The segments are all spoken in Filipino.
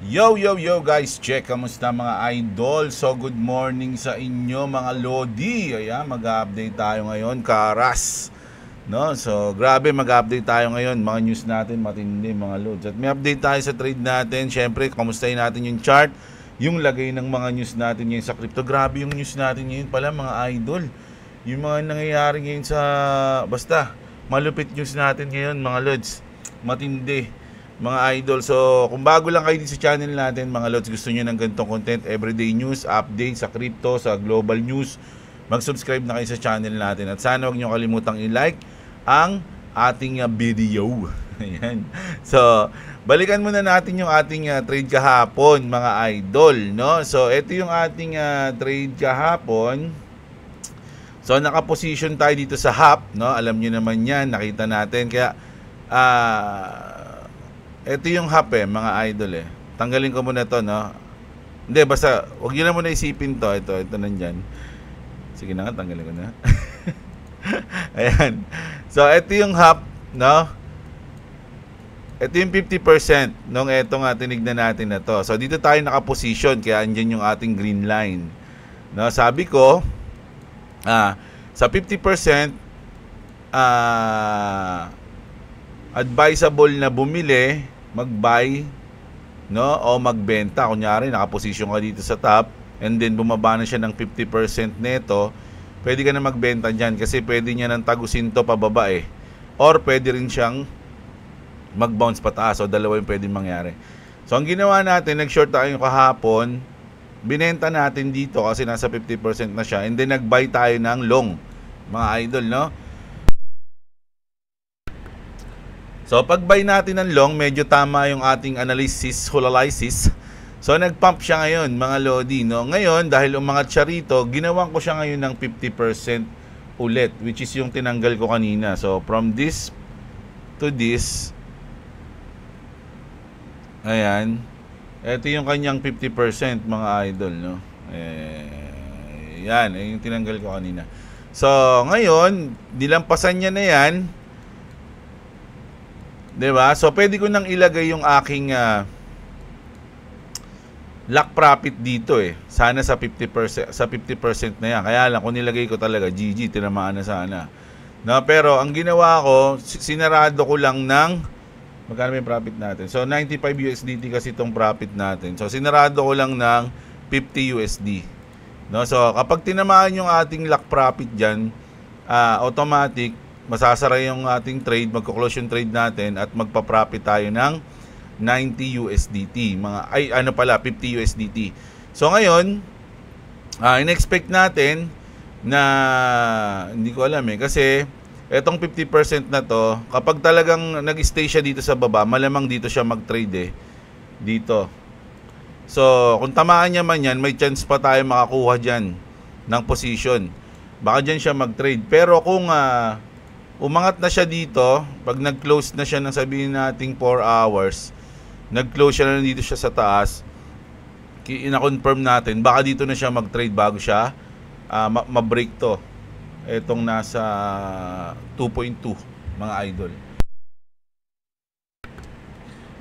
Yo, yo, yo guys, check, kamusta mga idol? So good morning sa inyo mga Lodi. Ayan, mag-update tayo ngayon, karas, no? So grabe, mag-update tayo ngayon, mga news natin matindi mga Lods. At may update tayo sa trade natin. Syempre, kamustahin natin yung chart, yung lagay ng mga news natin ngayon sa crypto. Grabe yung news natin ngayon pala mga idol. Yung mga nangyayari ngayon sa, basta malupit news natin ngayon mga Lods, matindi mga idol. So kung bago lang kayo dito sa channel natin mga Lods, gusto nyo ng ganitong content, everyday news, update sa crypto, sa global news, mag-subscribe na kayo sa channel natin. At sana huwag nyo kalimutang i-like ang ating video. Ayan. So balikan muna natin yung ating trade kahapon mga idol, no? So ito yung ating trade kahapon. So naka-position tayo dito sa HAP, no? Alam niyo naman 'yan, nakita natin. Kaya ito yung HAP mga idol Tanggalin ko muna 'to, no? Hindi, basta wag niyo na muna isipin 'to. Ito nandiyan. Sige na nga, tanggalin ko na. Ayan. So ito yung HAP, no? Ito yung 50% nung etong tinignan natin na 'to. So dito tayo naka-position, kaya andyan yung ating green line. No, sabi ko sa 50% advisable na bumili, mag-buy, no, o magbenta. Kunyari naka-position ka dito sa top and then bumaba na siya ng 50% neto, pwede ka na magbenta diyan kasi pwede niya nang tagusin to pababa or pwede rin siyang mag-bounce pataas. So dalawa yung pwedeng mangyari. So ang ginawa natin, nag-short tayo kahapon, binenta natin dito kasi nasa 50% na siya, and then nag-buy tayo ng long mga idol, no? So pag-buy natin ng long, medyo tama yung ating analysis. So nag-pump siya ngayon mga Lodi, no? Ngayon dahil umangat siya rito, ginawan ko siya ngayon ng 50% ulit, which is yung tinanggal ko kanina. So from this to this, ayan, ito yung kanyang 50% mga idol, no? Yan, yung tinanggal ko kanina. So ngayon, dilampasan niya na yan, diba? So pwede ko nang ilagay yung aking lock profit dito sana sa 50%, sa 50% na yan. Kaya lang kung nilagay ko talaga, GG, tinamaan na sana, no? Pero ang ginawa ko, sinarado ko lang ng, magkano yung profit natin? So 95 USDT kasi itong profit natin. So sinarado ko lang ng 50 USD, no? So kapag tinamaan yung ating lock profit dyan, automatic masasara yung ating trade, magko-close yung trade natin at magpa-profit tayo ng 90 USDT. 50 USDT. So ngayon, in-expect natin na, hindi ko alam kasi etong 50% na to, kapag talagang nag-stay siya dito sa baba, malamang dito siya mag-trade dito. So kung tamaan niya man yan, may chance pa tayo makakuha dyan ng position. Baka dyan siya mag-trade. Pero kung umangat na siya dito, pag nag-close na siya ng sabihin nating 4 hours, nag-close siya na dito siya sa taas, ina-confirm natin, baka dito na siya mag-trade bago siya ma-break to. Etong nasa 2.2 mga idol.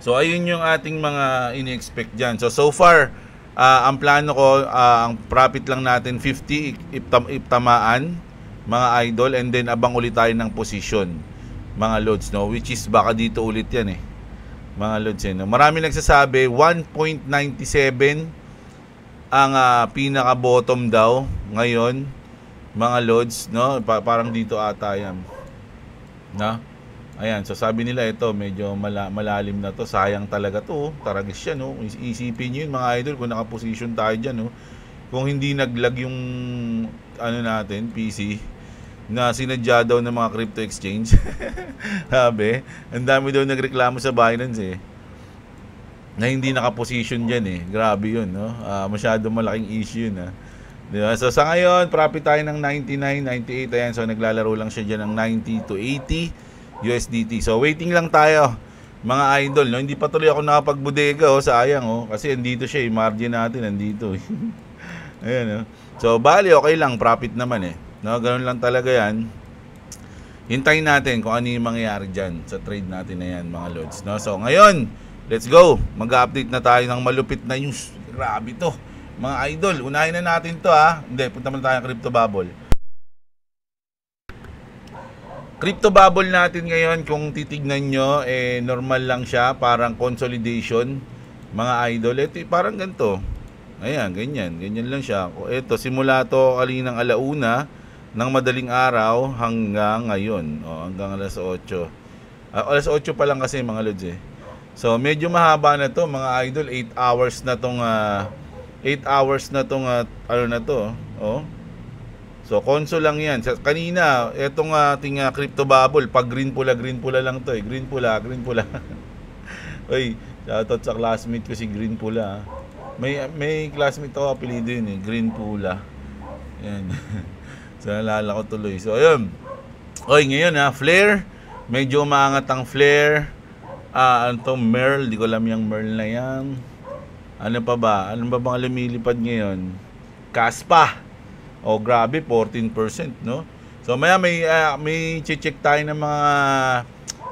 So ayun yung ating mga ini-expect dyan. So far, ang plano ko, ang profit lang natin 50 if tamaan mga idol, and then abang ulit tayo ng position mga Lods, no? Which is baka dito ulit yan mga Lods, no? Marami nagsasabi 1.97 ang pinaka bottom daw ngayon mga Lods, no? Parang dito ata yan, no? Ayan, so sabi nila ito medyo malalim na to, sayang talaga to, taragis siya, no? Isipin nyo yun mga idol, kung nakaposition tayo dyan, no? Kung hindi naglag yung natin, PC, na sinadya daw ng mga crypto exchange. Sabi, ang dami daw nagreklamo sa Binance na hindi nakaposition dyan Grabe yun, no? Masyado malaking issue yun, diba? So sa ngayon, profit tayo ng 99, 98. Ayan, so naglalaro lang siya dyan ng 90 to 80 USDT. So waiting lang tayo mga idol, no? Hindi pa tuloy ako nakapagbudega, sayang, kasi andito siya, margin natin andito. Ayan, no? So bali okay lang, profit naman no? Ganun lang talaga yan. Hintayin natin kung ano yung mangyayari dyan sa trade natin na yan mga Lods, no? So ngayon, Let's go. Mag-update na tayo ng malupit na news. Grabe to. Mga idol, unahin na natin to ha. Hindi, punta muna tayo ng Crypto Bubble. Crypto Bubble natin ngayon, kung titignan nyo, normal lang siya. Parang consolidation. Mga idol, ito parang ganito. Ayan, ganyan. Ganyan lang siya. Ito, simula to kalinang alauna ng madaling araw hanggang ngayon. Hanggang alas 8. Alas 8 pa lang kasi mga lods eh. So, medyo mahaba na to mga idol. 8 hours na tong 8 hours na tong ano na to. So, console lang yan. Kanina, etong ating Crypto Bubble, pag green pula lang to eh. Green pula. Oy, shoutout sa classmate ko si Green Pula. May classmate ako, apelido yun eh, Green Pula. Yan. So, nalala ko tuloy. So, ayun. Oy, ngayon Flare. Medyo umaangat ang Flare. Ano to, Merl. Di ko alam yung Merl na yan. Ano pa ba? Ano ba bang lumilipad ngayon? Kaspa. Grabe, 14%, no? So, maya may check tayo ng mga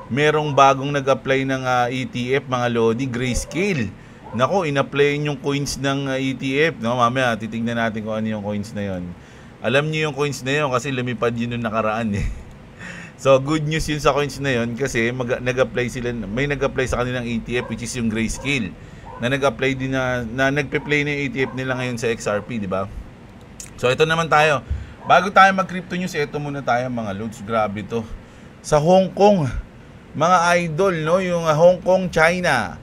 merong bagong nag-apply ng ETF, mga Lodi, Grayscale. Nako, in-apply yung coins ng ETF, no? Mamaya titingnan natin kung ano yung coins na yon. Alam niyo yung coins na yon kasi lumipad yun nung nakaraan eh. So, good news yun sa coins na yon kasi nag-apply sila, may nag-apply sa kanilang ETF which is yung Grayscale. Na nag-apply din na nagpe-play na yung ETF nila ngayon sa XRP, di ba? So, ito naman tayo. Bago tayo mag-crypto news, ito muna tayo mga loads. Grabe to. Sa Hong Kong, mga idol, no? Yung Hong Kong, China.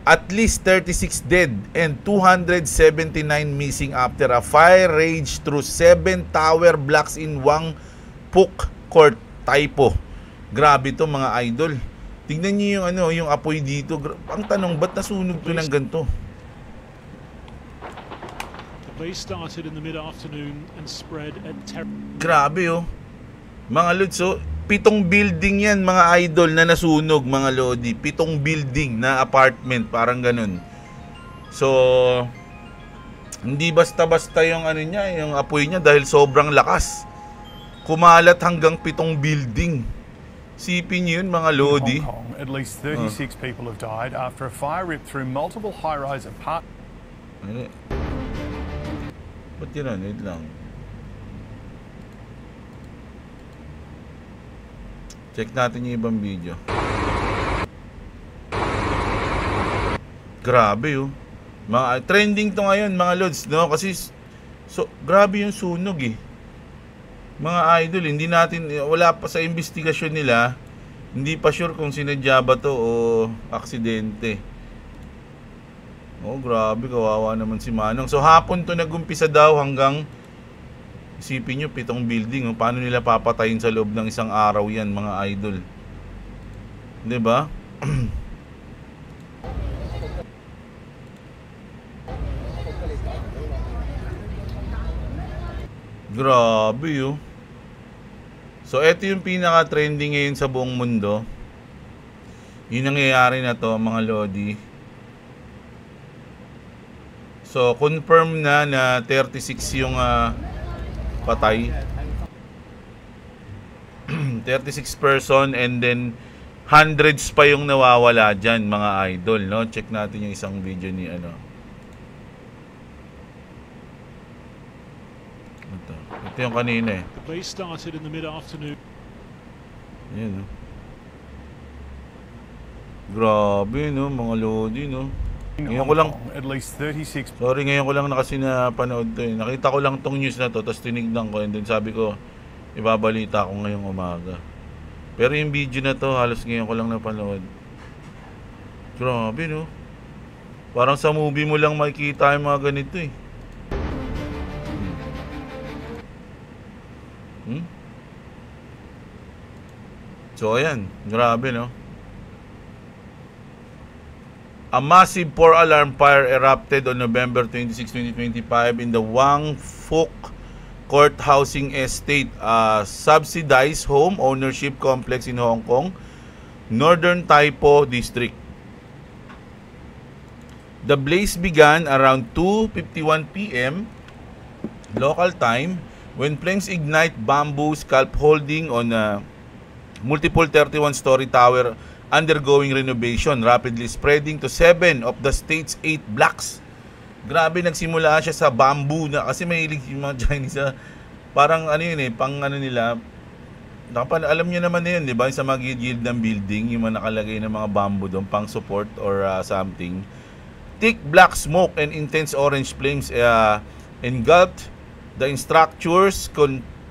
At least 36 dead and 279 missing after a fire raged through 7 tower blocks in Wang Phuc Court, Taipo. Grabe to mga idol. Tingnan niyo yung yung apoy dito. Ang tanong, ba't nasunog to ng ganito? Started in the mid-afternoon and spread at Grabe mga lods, 7 building yan mga idol na nasunog mga lodi. 7 building na apartment, parang ganun. So, hindi basta-basta yung yung apoy niya dahil sobrang lakas. Kumalat hanggang 7 building. Sipin niyo yun mga lodi. In Hong Kong, at least 36 people have died after a fire ripped through multiple high-rise apartments. Ba't yun? Wait lang. Check natin yung ibang video. Grabe mga trending to ngayon mga lods, no? Kasi grabe yung sunog eh. Mga idol, hindi natin, wala pa sa investigasyon nila, hindi pa sure kung sinadya ba to o aksidente. Grabe, kawawa naman si Manong. So, hapon to nag-umpisa daw hanggang, isipin nyo, 7 building. Paano nila papatayin sa loob ng isang araw yan, mga idol? Diba? Grabe So, ito yung pinaka-trending ngayon sa buong mundo. Yung nangyayari na to, mga lodi. So, confirm na 36 yung patay. 36 person and then hundreds pa yung nawawala dyan, mga idol, no? Check natin yung isang video ni Ito yung kanina eh. The base started in the mid-afternoon. Yan, Grabe, mga lodi, Ngayon ko lang, at least 36. Sorry, ngayon ko lang napanood to eh. Nakita ko lang tong news na to, tapos tinignan ko and then sabi ko, ibabalita ko ngayong umaga. Pero yung video na to, halos ngayon ko lang napanood. Grabe, Parang sa movie mo lang makikita yung mga ganito eh. So, ayan. Grabe, A massive 4-alarm fire erupted on November 26, 2025 in the Wang Phuc Court Housing Estate, a subsidized home ownership complex in Hong Kong, Northern Taipo District. The blaze began around 2:51 p.m. local time when flames ignite bamboo scaffolding on a multiple 31-story tower undergoing renovation, rapidly spreading to 7 of the state's 8 blocks. Grabe, nagsimula siya sa bamboo na kasi mahilig yung mga Chinese. Parang ano yun pang ano nila. Alam niyo naman na yun, di ba? Sa mga gilid ng building, yung mga nakalagay ng mga bamboo doon, pang support or something. Thick black smoke and intense orange flames engulfed the structures,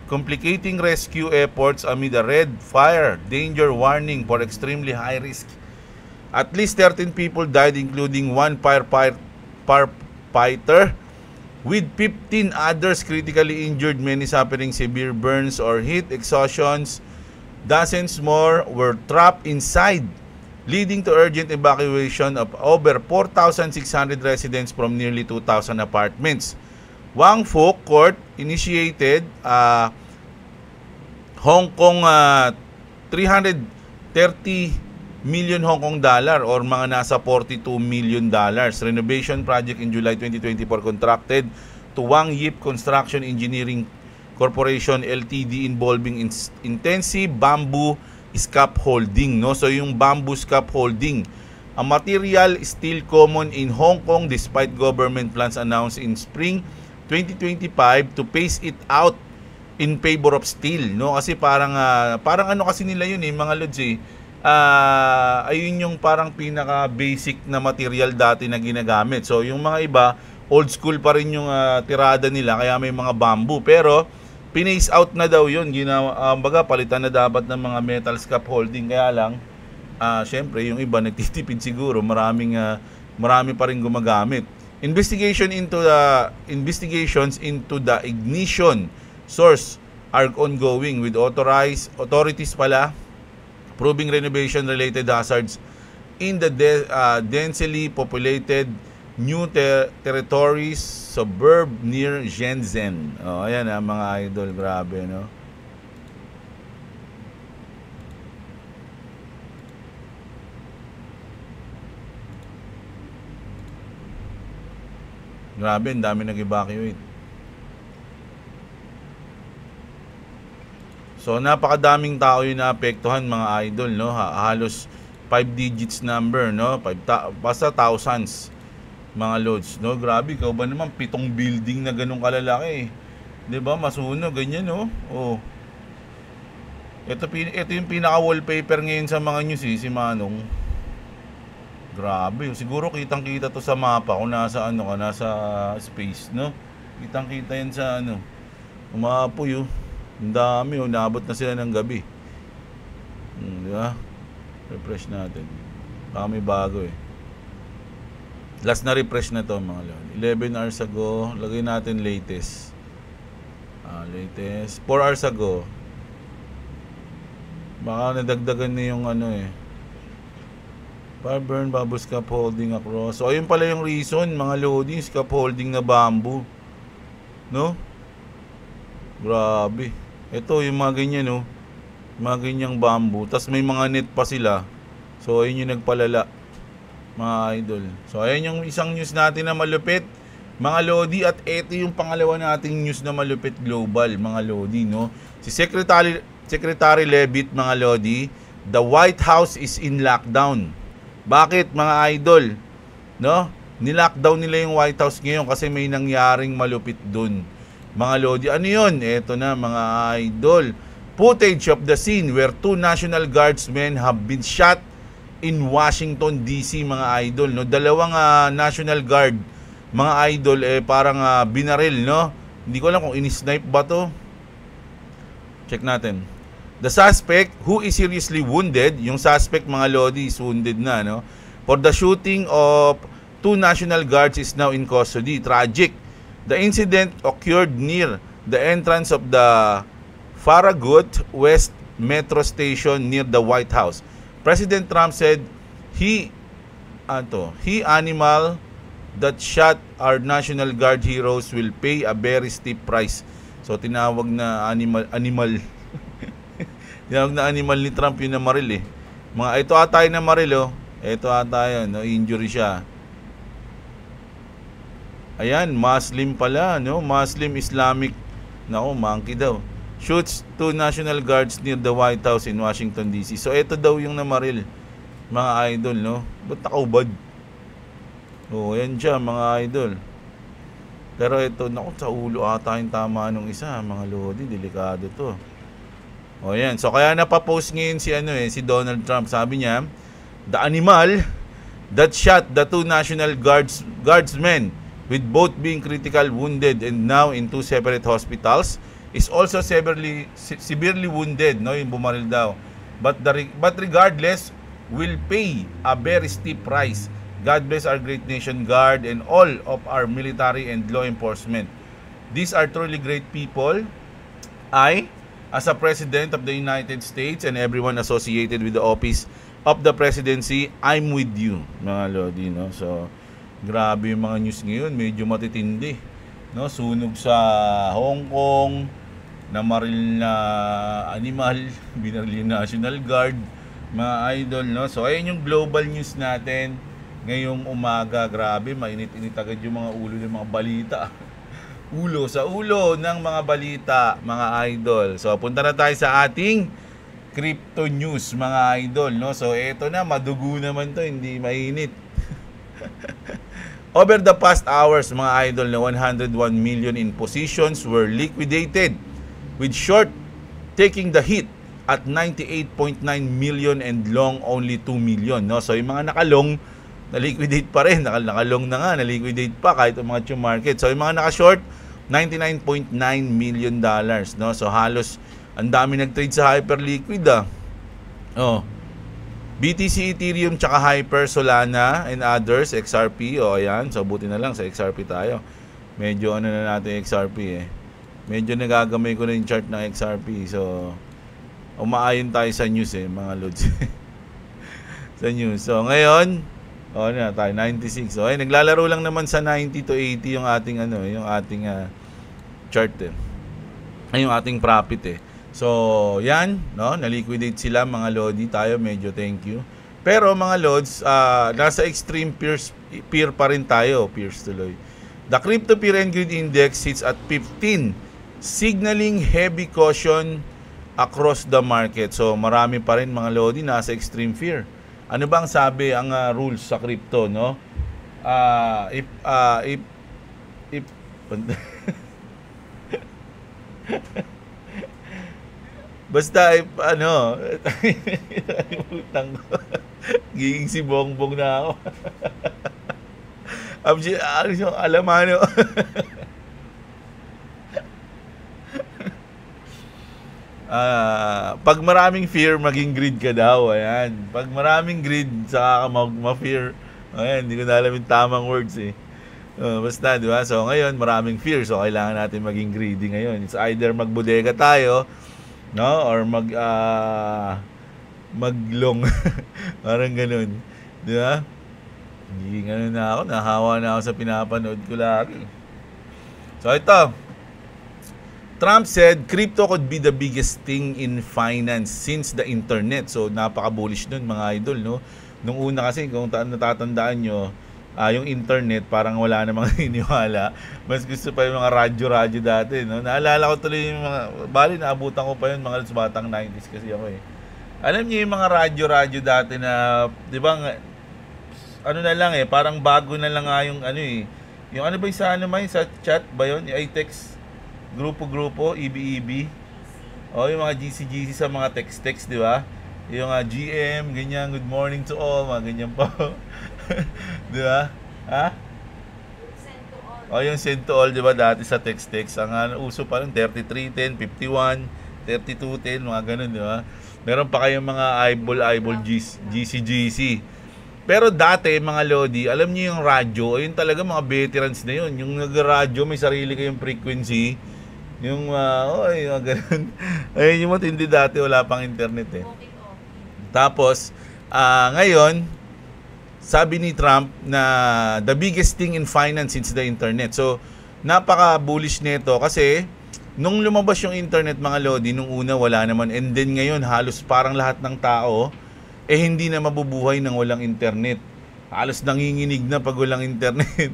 complicating rescue efforts amid a red fire danger warning for extremely high risk. At least 13 people died, including one firefighter, with 15 others critically injured, many suffering severe burns or heat exhaustions. Dozens more were trapped inside, leading to urgent evacuation of over 4,600 residents from nearly 2,000 apartments. Wang Fuk Court initiated Hong Kong 330 million Hong Kong dollar or mga nasa 42 million dollars renovation project in July 2024 contracted to Wang Yip Construction Engineering Corporation Ltd involving intensive bamboo scaffolding, no? So yung bamboo scaffolding, a material still common in Hong Kong despite government plans announced in spring 2025 to phase it out in favor of steel, no? Kasi parang ano kasi nila yun mga lods ayun yung parang pinaka basic na material dati na ginagamit. So yung mga iba old school pa rin yung tirada nila, kaya may mga bamboo, pero pinace out na daw yun, baga palitan na dapat ng mga metal scaffolding. Kaya lang syempre yung iba nagtitipid siguro, marami pa rin gumagamit. Investigations into the ignition source are ongoing with authorities proving renovation related hazards in the densely populated new territories suburb near Shenzhen. Ayan mga idol, grabe, no? Grabe, ang dami nag-evacuate. So napakadaming tao yung naapektuhan mga idol, no? Halos 5 digits number, no? Basta thousands mga loads, no? Grabe, ikaw ba naman 7 building na ganun kalalaki, 'di ba? Masunog ganyan, no? Oh. Ito yung pinaka wallpaper ngayon sa mga news si Manong. Grabe, siguro kitang-kita to sa mapa kung nasa nasa space, no? Kitang-kita yan sa umapoy, ang dami, naabot na sila ng gabi. Di ba? Refresh natin. Baka may bago Last na refresh na to mga lord. 11 hours ago, lagay natin latest. Latest 4 hours ago. Baka nadagdagan na yung fire burn, bamboo scaffolding across. So ayun pala yung reason mga loading, scaffolding na bamboo, no? Grabe. Ito yung mga ganyan, no? Mga ganyang bamboo. Tapos may mga net pa sila. So ayun yung nagpalala mga idol. So ayun yung isang news natin na malupit mga lodi, at ito yung pangalawa nating news na malupit global mga lodi, no? Si Secretary Leavitt mga lodi, the White House is in lockdown. Bakit mga idol? No? Nilockdown nila yung White House ngayon kasi may nangyaring malupit dun. Mga lodi, ano yun? Eto na mga idol. Footage of the scene where 2 National Guardsmen have been shot in Washington DC mga idol, no? Dalawang National Guard mga idol parang binaril, no? Hindi ko alam kung in-snipe ba to. Check natin. The suspect, who is seriously wounded, yung suspect mga lodi is wounded na, no? For the shooting of 2 National Guards is now in custody. Tragic. The incident occurred near the entrance of the Farragut West Metro Station near the White House. President Trump said he animal that shot our National Guard heroes will pay a very steep price. So tinawag na animal Tinawag na animal ni Trump yung namaril Mga ito ata yung namaril, Ito ata yun, no? Injury siya. Ayan, Muslim pala, no? Muslim Islamic. Nako, monkey daw. Shoots 2 National Guards near the White House in Washington DC. So ito daw yung namaril mga idol, no? Ba't nakaubad? Oo, yan siya, mga idol. Pero ito, naku, sa ulo ata yung tama nung isa, mga lodi, delikado to. O yan, so kaya napapost ngayon si Donald Trump. Sabi niya, the animal that shot the two National Guardsmen with both being critical wounded and now in two separate hospitals is also severely wounded, no, yung bumaril daw. But regardless, will pay a very steep price. God bless our great nation guard and all of our military and law enforcement. These are truly great people. I, as a President of the United States and everyone associated with the office of the presidency, I'm with you, mga lodi, no? So, grabe yung mga news ngayon, medyo matitindi, no? Sunog sa Hong Kong, namaril na animal, binaril yung National Guard, mga idol, no? So, ayun yung global news natin ngayong umaga. Grabe, mainit-init agad yung mga ulo ng mga balita. Ulo sa ulo ng mga balita, mga idol. So, punta na tayo sa ating crypto news, mga idol, no? So, eto na, madugo naman to, hindi mainit. Over the past hours, mga idol, na 101 million in positions were liquidated, with short taking the hit at 98.9 million and long only 2 million, no? So, yung mga nakalong, na-liquidate pa rin. Nakalong na nga, na-liquidate pa kahit umangat yung market. So, yung mga naka-short, $99.9 million, no? So, halos ang dami nag-trade sa hyperliquid, Oh. BTC, Ethereum, tsaka Hyper, Solana, and others, XRP, ayan. So, buti na lang sa XRP tayo. Medyo ano na natin XRP, Medyo nagagamay ko na yung chart ng XRP. So, umaayon tayo sa news, mga lods. Sa news. So, ngayon, na tayo 96. So, ay naglalaro lang naman sa 90 to 80 yung ating chart, ay yung ating profit, So, yan, no, na-liquidate sila, mga lodi. Tayo medyo thank you. Pero mga lods, nasa extreme peer pa rin tayo, peers tuloy. The Crypto Fear and Greed Index sits at 15, signaling heavy caution across the market. So, marami pa rin, mga lodi, nasa extreme fear. Ano bang sabi ang rules sa crypto, no? If basta if utang ko. Giging si Bongbong na ako. Alam ano. Pag maraming fear, maging greed ka daw. Ayan. Pag maraming greed, saka ka ma-fear. Ayan, hindi ko na alam yung tamang words, basta, di ba? So, ngayon, maraming fear. So, kailangan natin maging greedy ngayon. It's either magbodega tayo, no? Or maglong. Parang ganun. Di ba? Hindi ganun na ako. Nahawa na ako sa pinapanood ko lagi. So, ito. Trump said crypto could be the biggest thing in finance since the internet. So, napaka-bullish nun, mga idol, no? Nung una kasi, kung natatandaan nyo, yung internet, parang wala namang iniwala. Mas gusto pa yung mga radyo-radyo dati, no? Naalala ko tuloy yung mga, naabutan ko pa yun, mga batang 90s kasi ako, Alam niyo yung mga radyo-radyo dati na, di ba, ano na lang, parang bago na lang nga yung, yung ano ba yung sa chat ba yun? Yung i-text, grupo-grupo, EB-EB. Yung mga GC-GC sa mga text-text, di ba? Yung GM, ganyan, good morning to all, mga ganyan pa. Di ba? Send to all. Yung send to all, di ba, dati sa text-text. Ang uso pa rin, 3310, 51, 3210, mga ganun, di ba? Meron pa kayong mga eyeball GC-GC. Pero dati, mga lodi, alam niyo yung radyo, ayun talaga mga veterans na yun. Yung nag-radyo, may sarili kayong frequency. Yung, ganun. Ayun yung matindi dati, wala pang internet, Tapos, ngayon, sabi ni Trump na the biggest thing in finance since the internet. So, napaka-bullish nito kasi nung lumabas yung internet, mga lodi, nung una wala naman. And then ngayon, halos parang lahat ng tao, hindi na mabubuhay nang walang internet. Halos nanginginig na pag walang internet.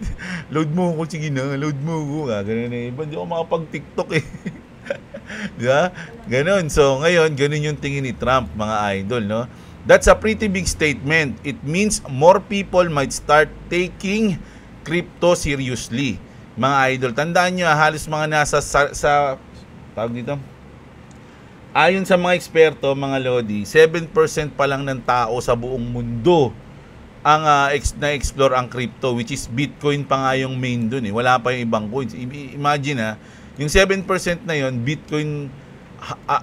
Load mo ko, sige na, load mo ko. Ganun iba, hindi ako makapag-TikTok Di ba? Ganun. So, ngayon, ganun yung tingin ni Trump, mga idol, no? That's a pretty big statement. It means more people might start taking crypto seriously. Mga idol, tandaan nyo, halos mga nasa sa tawag dito, ayon sa mga eksperto, mga lodi, 7% pa lang ng tao sa buong mundo ang na-explore ang crypto, which is Bitcoin pa nga yung main dun eh. Wala pa yung ibang coins. Imagine yung 7% na yon, Bitcoin,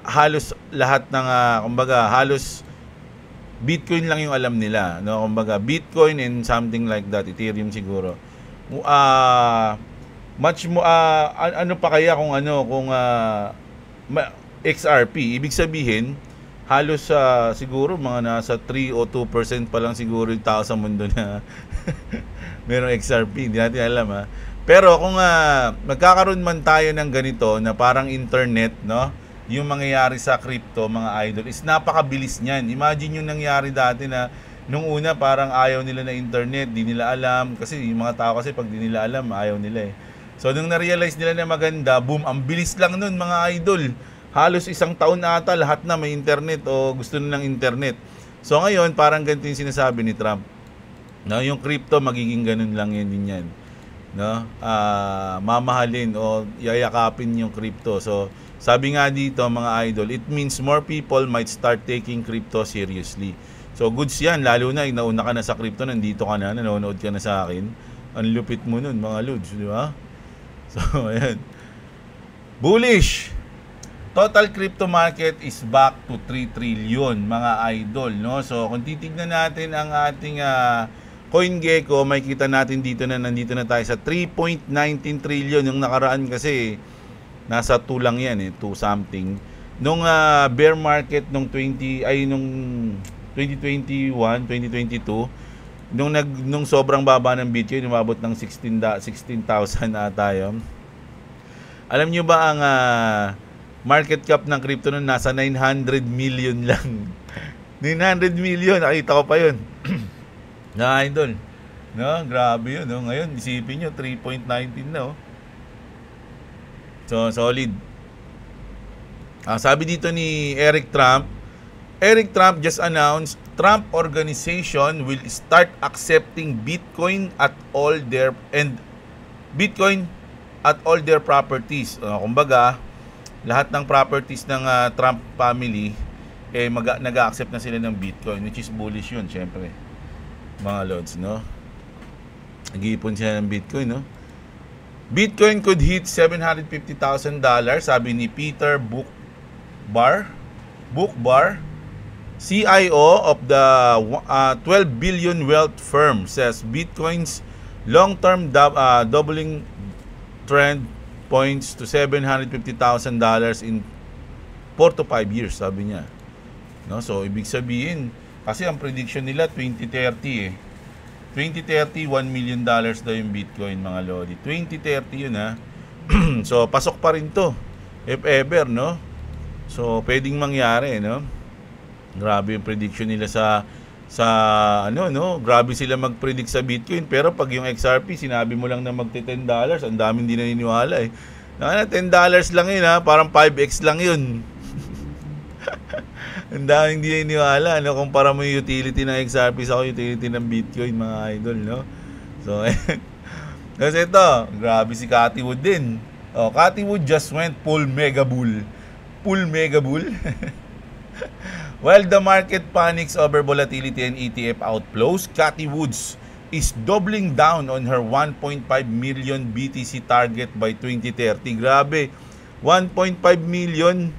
halos lahat ng, kumbaga, halos Bitcoin lang yung alam nila. No? Kumbaga, Bitcoin and something like that, Ethereum siguro. Much mo ano pa kaya kung XRP, ibig sabihin halos siguro mga nasa 3 o 2% pa lang siguro yung tao sa mundo na merong XRP, hindi natin alam Pero kung magkakaroon man tayo ng ganito na parang internet, no, yung mangyayari sa crypto, mga idol, is napakabilis niyan. Imagine yung nangyari dati na nung una parang ayaw nila na internet, di nila alam, kasi yung mga tao kasi pag di nila alam, ayaw nila So nung na-realize nila na maganda, boom, ang bilis lang nun, mga idol. Halos 1 taon na ata, lahat na may internet o gusto na ng internet. So ngayon, parang ganito yung sinasabi ni Trump. No, yung crypto, magiging ganun lang yan. No? Mamahalin o yayakapin yung crypto. So sabi nga dito, mga idol, it means more people might start taking crypto seriously. So goods yan, lalo na nauna ka na sa crypto, nandito ka na, nanonood ka na sa akin. Ang lupit mo nun, mga lods, di ba? So ayan. Bullish. Total crypto market is back to 3 trillion, mga idol, no? So kung titignan natin ang ating CoinGecko, makikita natin dito na nandito na tayo sa 3.19 trillion. Yung nakaraan kasi nasa 2 lang yan 2 something. Nung bear market nung 2021, 2022, nung sobrang baba ng Bitcoin, umabot ng 16,000 na tayo. Alam nyo ba ang market cap ng crypto nun nasa 900 million lang. 900 million, nakita ko pa yun. Na idol. No, grabe yun. No? Ngayon, isipin nyo, 3.19 na. So, solid. Sabi dito ni Eric Trump just announced Trump Organization will start accepting Bitcoin at all their properties. Kumbaga, lahat ng properties ng Trump family nag-accept na sila ng Bitcoin, which is bullish yun, syempre. Mga lods, no? Nag-iipon sila ng Bitcoin, no? Bitcoin could hit $750,000, sabi ni Peter Bookbar, CIO of the 12 billion wealth firm, says Bitcoin's long-term doubling trend points to $750,000 in 4 to 5 years, sabi niya. No, so ibig sabihin, kasi ang prediction nila 2030 2030, $1 million daw yung Bitcoin, mga lodi. 2030 yun So pasok pa rin to, if ever, no? So pwedeng mangyari, no? Grabe yung prediction nila sa grabe sila mag-predict sa Bitcoin, pero pag yung XRP sinabi mo lang na magte-$10, ang daming hindi naniniwala $10 lang yun parang 5x lang yun. Ang daming hindi naniniwala kumpara mo yung utility ng XRP sa utility ng Bitcoin, mga idol, no? So kasi ito, grabe si Cathie Wood din. Cathie Wood just went full mega bull. While the market panics over volatility and ETF outflows, Cathie Woods is doubling down on her 1.5 million BTC target by 2030. Grabe, 1.5 million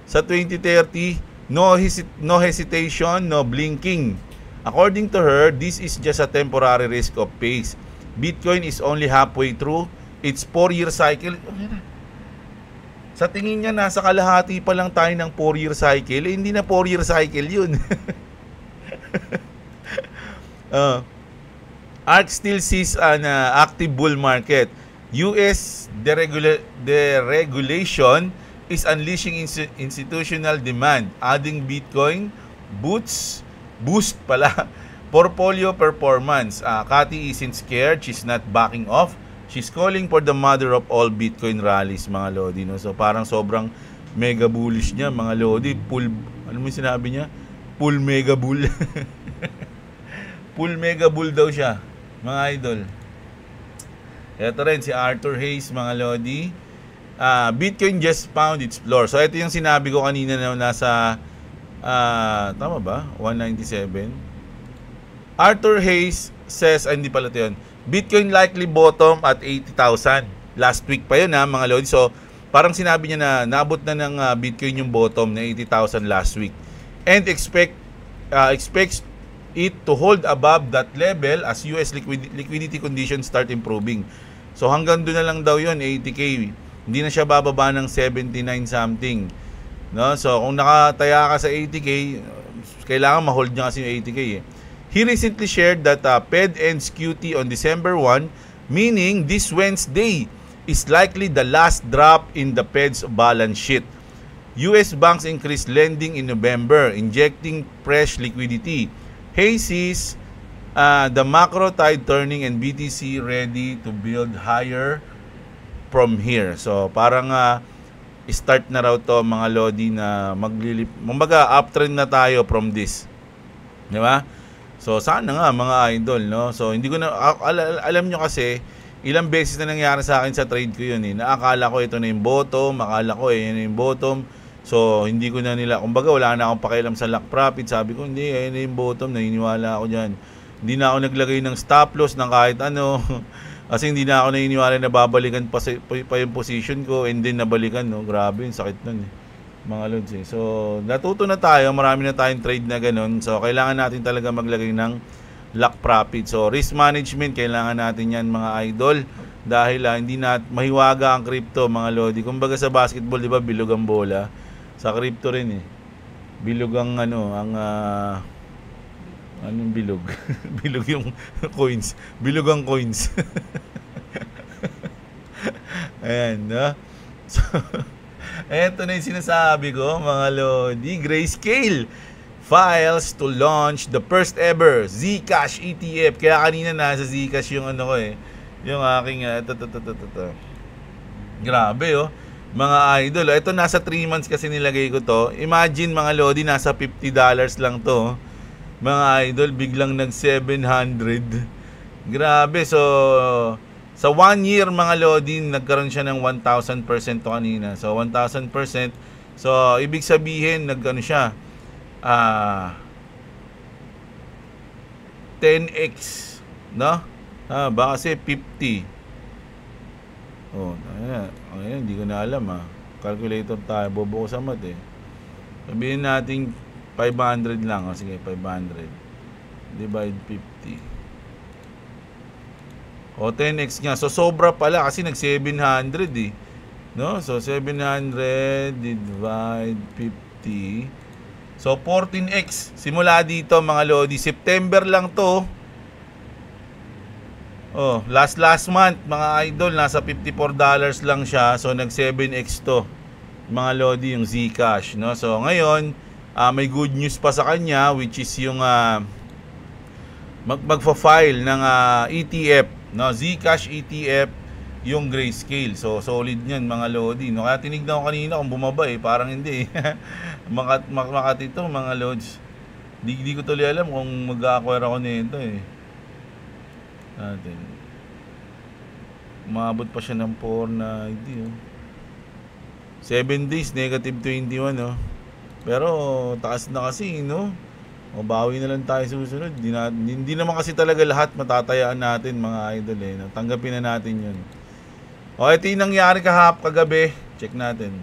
sa 2030, no hesitation, no blinking. According to her, this is just a temporary risk of pace. Bitcoin is only halfway through its 4-year cycle. Sa tingin niya, nasa kalahati pa lang tayo ng 4-year cycle. Hindi na 4-year cycle yun. ARK still sees an active bull market. US deregulation is unleashing institutional demand, adding Bitcoin boost portfolio performance. Cathie isn't scared. She's not backing off. She's calling for the mother of all Bitcoin rallies, mga lodi, no? So parang sobrang mega bullish niya, mga lodi. Ano mo sinabi niya? Full mega bull. Full mega bull daw siya, mga idol. Ito rin si Arthur Hayes, mga lodi. Bitcoin just found its floor. So ito yung sinabi ko kanina na nasa tama ba? 197. Arthur Hayes says, hindi pala ito yun. Bitcoin likely bottom at 80,000. Last week pa yun, mga lodi. So parang sinabi niya na naabot na ng Bitcoin yung bottom na 80,000 last week. And expects it to hold above that level as US liquidity conditions start improving. So hanggang doon na lang daw yun, 80k. Hindi na siya bababa ng 79 something. No? So kung nakataya ka sa 80k, kailangan ma-hold niya kasi yung 80k eh. He recently shared that Fed ends QT on December 1, meaning this Wednesday is likely the last drop in the Fed's balance sheet. US banks increased lending in November, injecting fresh liquidity. Hayes sees the macro tide turning and BTC ready to build higher from here. So parang start na raw to, mga lodi, na kumbaga uptrend na tayo from this. Di ba? So sana nga, mga idol, no? So hindi ko na alam nyo kasi ilang beses na nangyari sa akin sa trade ko yun eh. Naakala ko ito na yung bottom, akala ko yun na yung bottom. So, hindi ko na nila, kumbaga wala na akong pakialam sa lock profit. Sabi ko, hindi, ayun na yung bottom, naniniwala ako dyan. Hindi na ako naglagay ng stop loss ng kahit ano. Kasi hindi na ako naniniwala na babalikan pa yung position ko, and then nabalikan, no? Grabe, yung sakit nun eh, mga lods eh. So, natuto na tayo, marami na tayong trade na ganun. So, kailangan natin talaga maglagay ng lock profit. So, risk management, kailangan natin yan, mga idol. Dahil hindi na mahiwaga ang crypto, mga lodi. Kumbaga sa basketball, di ba, bilog ang bola. Sa crypto rin eh. Bilog ang anong bilog? Bilog yung coins. Bilog ang coins. Ayan, no? So, eto na yung sinasabi ko, mga lodi. Grayscale files to launch the first ever Zcash ETF. Kaya kanina nasa Zcash yung ano ko eh. Yung aking grabe oh. Mga idol, ito nasa 3 months kasi nilagay ko to. Imagine, mga lodi, nasa $50 lang to. Mga idol, biglang nag 700. Grabe. So sa 1 year, mga lodi, nagkaroon siya ng 1,000% to kanina. So 1,000%. So ibig sabihin, nagkano siya 10x, no? Baka kasi 50. Ayan, hindi ko na alam calculator tayo, bobo ko sa mat eh. Sabihin natin 500 lang. Sige, 500 divide 50. 10x nga. So sobra pala kasi nag 700 eh. No? So 700 divide 50. So 14x. Simula dito, mga lodi, September lang to. Last month, mga idol, nasa $54 lang siya. So nag 7x to, mga lodi, yung Zcash, no? So ngayon, may good news pa sa kanya, which is yung magfa-file ng ETF, no? Zcash ETF, yung Grayscale. So solid niyan, mga lodi, no? Kaya tinignan ko kanina kung bumaba eh, parang hindi. Makati ito, mga lods. Di ko tuloy alam kung mag-acquire ako nito eh. Natin. Umabot pa siya ng 490 7 days negative 21 Pero taas na kasi, no? Bawi na lang tayo susunod. Hindi naman kasi talaga lahat matatayaan natin, mga idol eh. Tanggapin na natin 'yun. Ito yung nangyari kagabi. Check natin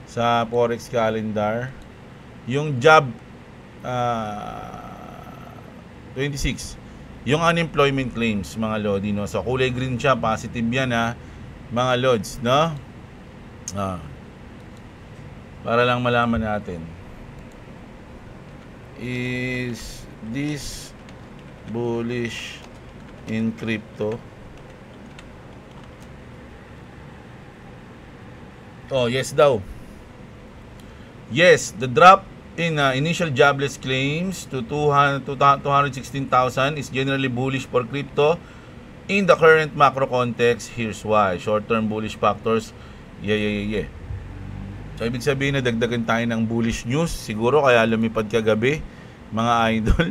sa Forex calendar. Yung job 26. Yung unemployment claims, mga lodi, no? So kulay green siya, positive yan mga lods, no? Para lang malaman natin. Is this bullish in crypto? Yes daw. Yes, the drop in initial jobless claims to 216,000 is generally bullish for crypto in the current macro context. Here's why. Short-term bullish factors. Yeah. So ibig sabihin na dagdagan tayo ng bullish news, siguro kaya lumipad kagabi mga idol,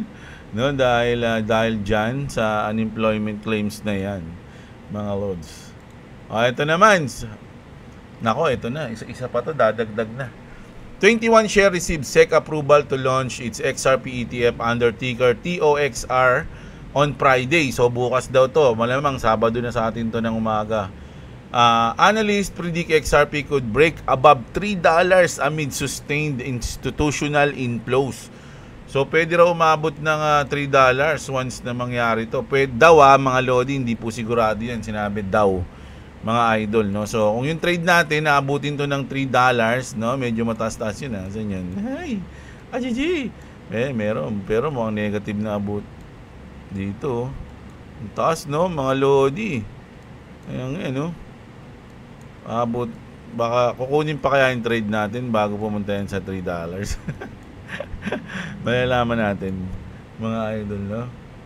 no, dahil diyan sa unemployment claims na 'yan, mga lods. Ito naman. Nako, ito na, isa pa to, dadagdag na. 21 share received SEC approval to launch its XRP ETF under ticker TOXR on Friday. So bukas daw to, malamang Sabado na sa atin to ng umaga. Analysts predict XRP could break above $3 amid sustained institutional inflows. So pwede raw umabot ng $3 once na mangyari to. Pwede daw mga lodi, hindi po sigurado yan, sinabi daw mga idol, no. So kung yung trade natin naabutin to ng $3, no, medyo mataas-taas yun, saan yan? Hey, ajiji. Meron, pero mukhang negative na abot dito. Ang taas, no, mga lodi. Ayan, no. Abot, baka kukunin pa kaya yung trade natin bago pumunta yan sa $3. Malalaman natin, mga idol, no.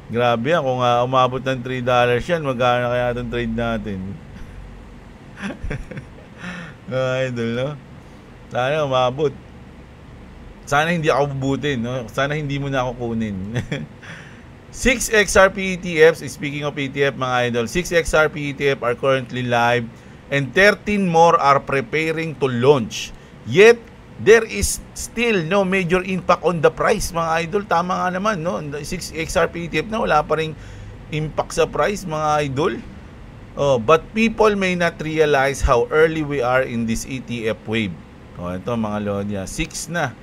Grabe yan, kung umabot ng $3 yan, magkano kaya itong trade natin? Mga idol, no. Sana umabot. Sana hindi ako bubutin, no. Sana hindi mo na ako kunin. 6 XRP ETFs, speaking of ETF mga idol, 6 XRP ETF are currently live and 13 more are preparing to launch. Yet, there is still no major impact on the price, mga idol. Tama nga naman, no? 6 XRP ETF na, wala pa ring impact sa price, mga idol. But people may not realize how early we are in this ETF wave. Ito mga lodi, 6 na.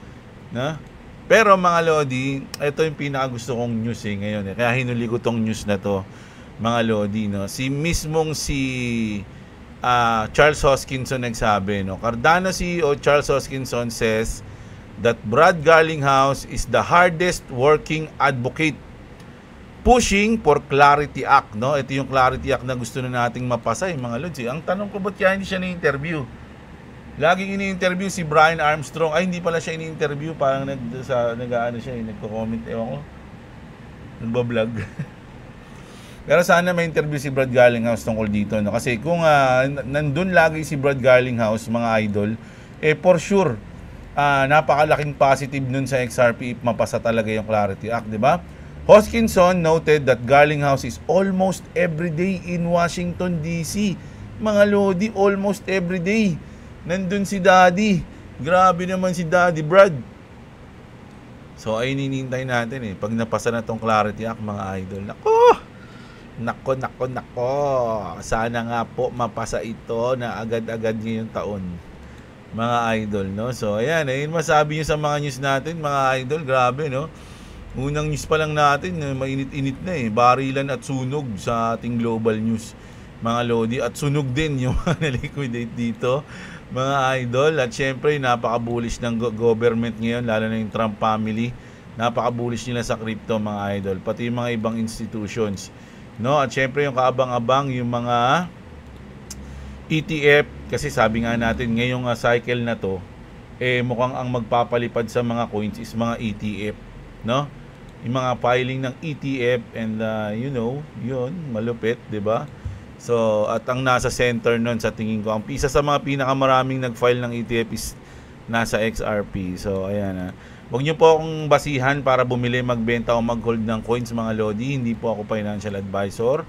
Pero mga lodi, ito yung pinakagusto kong news ngayon. Kaya hinuli ko tong news na to, mga lodi, no? Si Charles Hoskinson nagsabi, no? Cardano CEO Charles Hoskinson says that Brad Garlinghouse is the hardest working advocate pushing for Clarity Act, no? Ito yung Clarity Act na gusto na nating mapasa, mga lods. Ang tanong ko, ba't kaya hindi siya ni-interview? Laging ini-interview si Brian Armstrong. Ay, hindi pala siya ini-interview, parang nag-ano siya, nagko-comment, ewan ko. Nagbablog. Pero sana may interview si Brad Garlinghouse tungkol dito, no? Kasi kung nandun lagi si Brad Garlinghouse, mga idol, for sure, napakalaking positive nun sa XRP if mapasa talaga yung Clarity Act, di ba? Hoskinson noted that Garlinghouse is almost every day in Washington, D.C. Mga lodi, almost every day. Nandun si Daddy. Grabe naman si Daddy Brad. So, ay ninintay natin pag napasa na tong Clarity Act, mga idol. Nako. Sana nga po mapasa ito na agad-agad ngayong taon, mga idol, no? So, ayan, masabi nyo sa mga news natin, mga idol. Grabe, no? Unang news pa lang natin, mainit-init na barilan at sunog sa ating global news, mga lodi. At sunog din yung na-liquidate dito, mga idol. At syempre, napaka-bullish ng government ngayon, lalo na yung Trump family. Napaka-bullish nila sa crypto, mga idol. Pati yung mga ibang institutions, no? At syempre, yung kaabang-abang, yung mga ETF. Kasi sabi nga natin, ngayong cycle na to, mukhang ang magpapalipad sa mga coins is mga ETF, no? Yung mga filing ng ETF and yun, malupit, 'di ba? So, at ang nasa center nun sa tingin ko, ang isa sa mga pinakamaraming nag-file ng ETF is nasa XRP. So, ayan. Huwag niyo po akong basihan para bumili, magbenta o mag-hold ng coins, mga lodi. Hindi po ako financial advisor.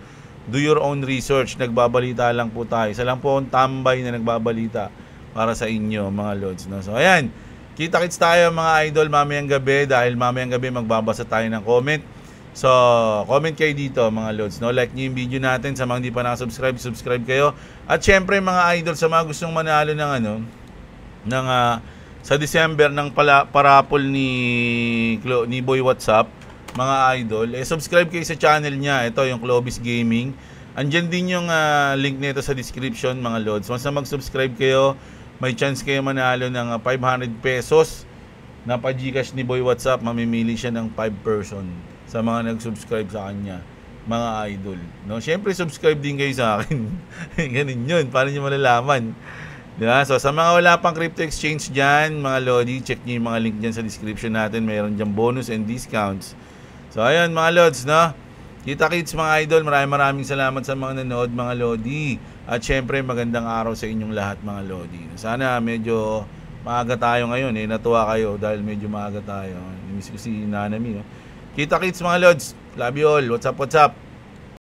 Do your own research. Nagbabalita lang po tayo. Isa lang po akong tambay na nagbabalita para sa inyo, mga lods, no? So, ayan. Kita-kits tayo, mga idol, mamayang gabi, dahil mamayang gabi magbabasa tayo ng comment. So, comment kayo dito, mga lods, no? Like niyo yung video natin. Sa mga hindi pa nakasubscribe, subscribe kayo. At syempre, mga idol, sa mga gustong manalo ng sa December ng parapol ni Boy WhatsApp, mga idol, subscribe kayo sa channel niya. Ito yung Clovis Gaming. Andyan din yung link nito sa description, mga lods. Once na mag-subscribe kayo, may chance kayo manalo ng 500 pesos na pa-Gcash ni Boy WhatsApp. Mamimili siya ng 5 person sa mga nag-subscribe sa kanya, mga idol, no? Syempre, subscribe din kayo sa akin. Ganun yun, paano nyo malalaman, diba? So, sa mga wala pang crypto exchange dyan, mga lodi, check nyo yung mga link dyan sa description natin. Mayroon dyan bonus and discounts. So, ayun, mga lods, no? Kita-kits, mga idol. Maraming salamat sa mga nanood, mga lodi. At syempre, magandang araw sa inyong lahat, mga lodi. Sana medyo Maaga tayo ngayon eh. Natuwa kayo dahil medyo maaga tayo. Miss ko si Nanami. Kita kits mga lods. Love you all. What's up, what's up?